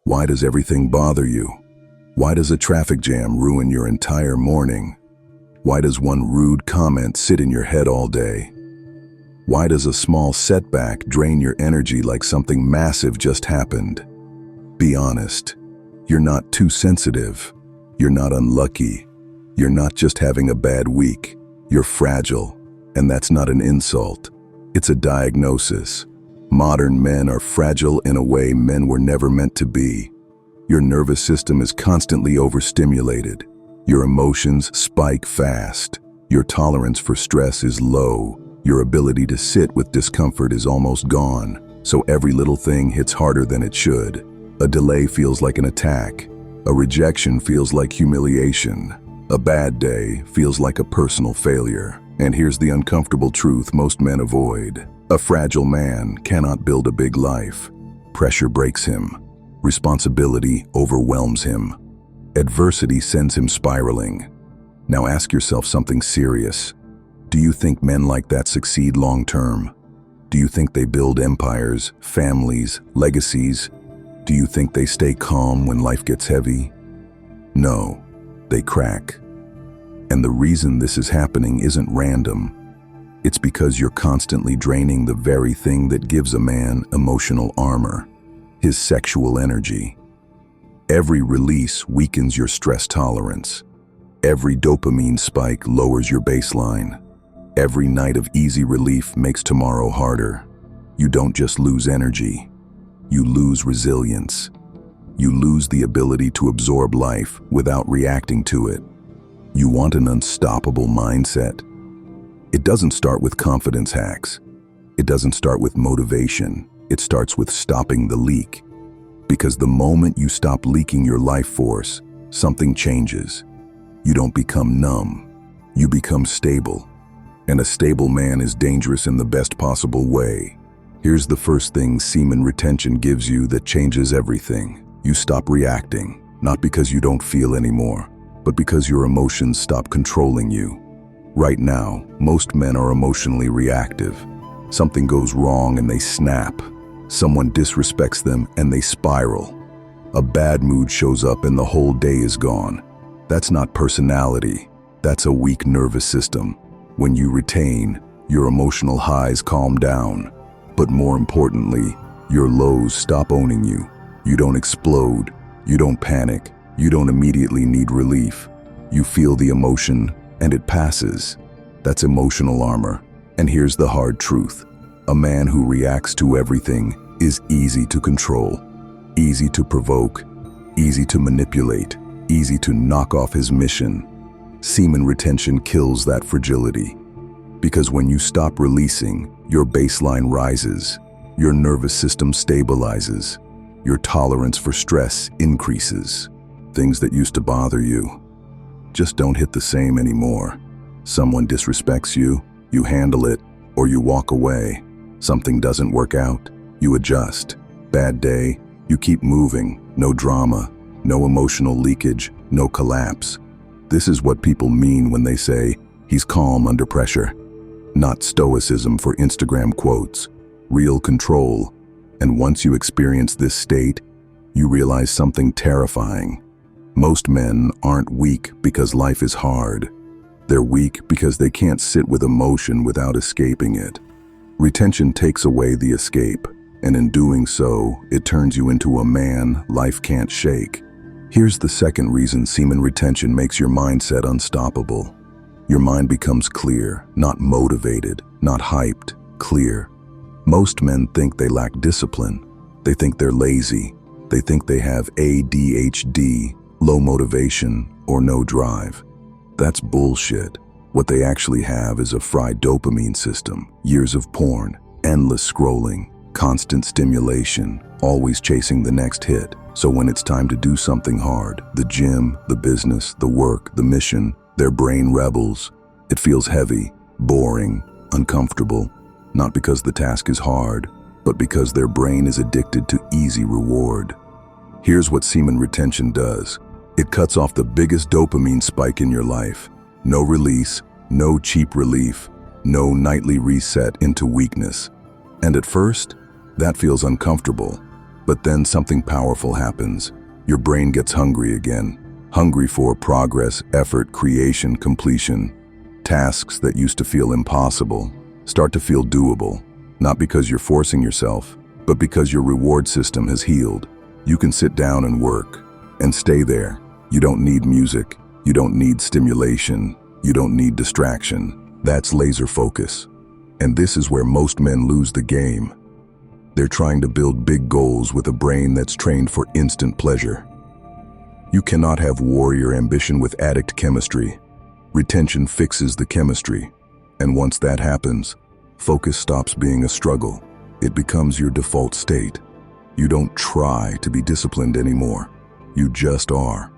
Why does everything bother you? Why does a traffic jam ruin your entire morning? Why does one rude comment sit in your head all day? Why does a small setback drain your energy like something massive just happened? Be honest. You're not too sensitive. You're not unlucky. You're not just having a bad week. You're fragile. And that's not an insult. It's a diagnosis. Modern men are fragile in a way men were never meant to be. Your nervous system is constantly overstimulated. Your emotions spike fast. Your tolerance for stress is low. Your ability to sit with discomfort is almost gone. So every little thing hits harder than it should. A delay feels like an attack. A rejection feels like humiliation. A bad day feels like a personal failure. And here's the uncomfortable truth most men avoid. A fragile man cannot build a big life. Pressure breaks him. Responsibility overwhelms him. Adversity sends him spiraling. Now ask yourself something serious. Do you think men like that succeed long term? Do you think they build empires, families, legacies? Do you think they stay calm when life gets heavy? No, they crack. And the reason this is happening isn't random. It's because you're constantly draining the very thing that gives a man emotional armor, his sexual energy. Every release weakens your stress tolerance. Every dopamine spike lowers your baseline. Every night of easy relief makes tomorrow harder. You don't just lose energy. You lose resilience. You lose the ability to absorb life without reacting to it. You want an unstoppable mindset? It doesn't start with confidence hacks. It doesn't start with motivation. It starts with stopping the leak. Because the moment you stop leaking your life force, something changes. You don't become numb. You become stable. And a stable man is dangerous in the best possible way. Here's the first thing semen retention gives you that changes everything. You stop reacting, not because you don't feel anymore, but because your emotions stop controlling you. Right now, most men are emotionally reactive. Something goes wrong and they snap. Someone disrespects them and they spiral. A bad mood shows up and the whole day is gone. That's not personality. That's a weak nervous system. When you retain, your emotional highs calm down. But more importantly, your lows stop owning you. You don't explode. You don't panic. You don't immediately need relief. You feel the emotion and it passes. That's emotional armor. And here's the hard truth. A man who reacts to everything is easy to control, easy to provoke, easy to manipulate, easy to knock off his mission. Semen retention kills that fragility. Because when you stop releasing, your baseline rises, your nervous system stabilizes, your tolerance for stress increases. Things that used to bother you just don't hit the same anymore. Someone disrespects you, you handle it, or you walk away. Something doesn't work out, you adjust. Bad day, you keep moving. No drama, no emotional leakage, no collapse. This is what people mean when they say, he's calm under pressure. Not stoicism for Instagram quotes, real control. And once you experience this state, you realize something terrifying. Most men aren't weak because life is hard. They're weak because they can't sit with emotion without escaping it. Retention takes away the escape, and in doing so, it turns you into a man life can't shake. Here's the second reason semen retention makes your mindset unstoppable. Your mind becomes clear, not motivated, not hyped, clear. Most men think they lack discipline. They think they're lazy. They think they have ADHD, low motivation, or no drive. That's bullshit. What they actually have is a fried dopamine system, years of porn, endless scrolling, constant stimulation, always chasing the next hit. So when it's time to do something hard, the gym, the business, the work, the mission, their brain rebels. It feels heavy, boring, uncomfortable, not because the task is hard, but because their brain is addicted to easy reward. Here's what semen retention does. It cuts off the biggest dopamine spike in your life. No release, no cheap relief, no nightly reset into weakness. And at first, that feels uncomfortable. But then something powerful happens. Your brain gets hungry again. Hungry for progress, effort, creation, completion. Tasks that used to feel impossible start to feel doable, not because you're forcing yourself, but because your reward system has healed. You can sit down and work, and stay there. You don't need music, you don't need stimulation, you don't need distraction. That's laser focus. And this is where most men lose the game. They're trying to build big goals with a brain that's trained for instant pleasure. You cannot have warrior ambition with addict chemistry. Retention fixes the chemistry. And once that happens, focus stops being a struggle. It becomes your default state. You don't try to be disciplined anymore. You just are.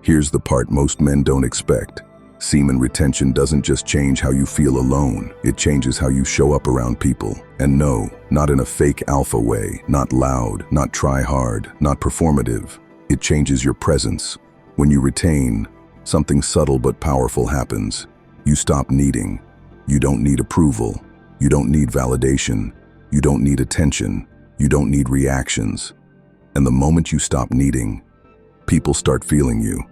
Here's the part most men don't expect. Semen retention doesn't just change how you feel alone. It changes how you show up around people. And no, not in a fake alpha way, not loud, not try hard, not performative. It changes your presence. When you retain, something subtle but powerful happens. You stop needing. You don't need approval. You don't need validation. You don't need attention. You don't need reactions. And the moment you stop needing, people start feeling you.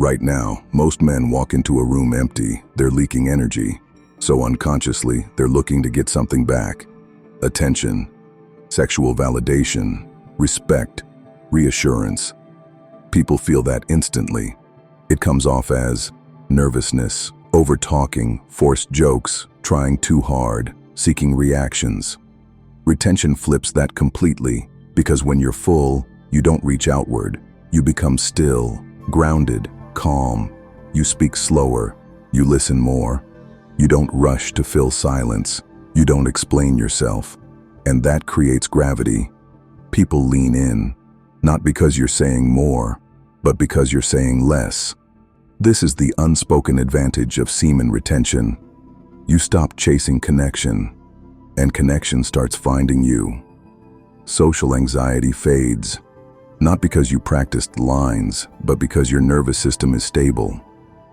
Right now, most men walk into a room empty. They're leaking energy. So unconsciously, they're looking to get something back. Attention, sexual validation, respect, reassurance. People feel that instantly. It comes off as nervousness, over-talking, forced jokes, trying too hard, seeking reactions. Retention flips that completely, because when you're full, you don't reach outward. You become still, grounded, calm. You speak slower. You listen more. You don't rush to fill silence. You don't explain yourself. And that creates gravity. People lean in, not because you're saying more, but because you're saying less. This is the unspoken advantage of semen retention. You stop chasing connection, and connection starts finding you. Social anxiety fades, not because you practiced lines, but because your nervous system is stable.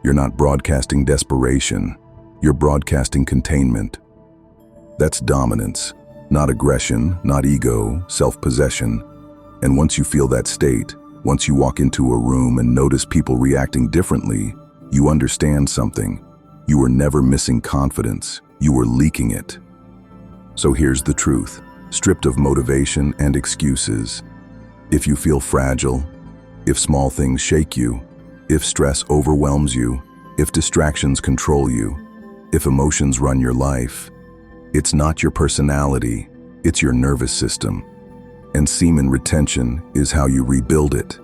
You're not broadcasting desperation, you're broadcasting containment. That's dominance, not aggression, not ego, self-possession. And once you feel that state, once you walk into a room and notice people reacting differently, you understand something. You were never missing confidence, you were leaking it. So here's the truth, stripped of motivation and excuses. If you feel fragile, if small things shake you, if stress overwhelms you, if distractions control you, if emotions run your life, it's not your personality, it's your nervous system. And semen retention is how you rebuild it.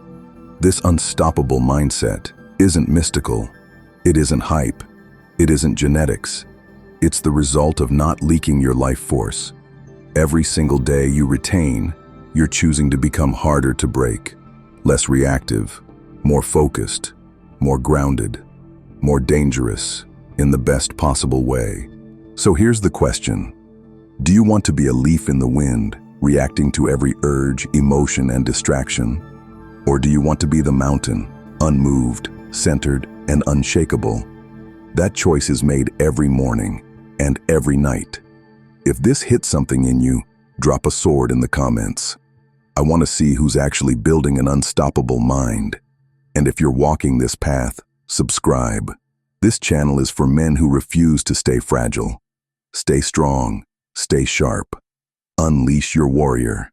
This unstoppable mindset isn't mystical, it isn't hype, it isn't genetics. It's the result of not leaking your life force. Every single day you retain, you're choosing to become harder to break, less reactive, more focused, more grounded, more dangerous, in the best possible way. So here's the question. Do you want to be a leaf in the wind, reacting to every urge, emotion, and distraction? Or do you want to be the mountain, unmoved, centered, and unshakable? That choice is made every morning and every night. If this hits something in you, drop a sword in the comments. I want to see who's actually building an unstoppable mind. And if you're walking this path, subscribe. This channel is for men who refuse to stay fragile. Stay strong, stay sharp. Unleash your warrior.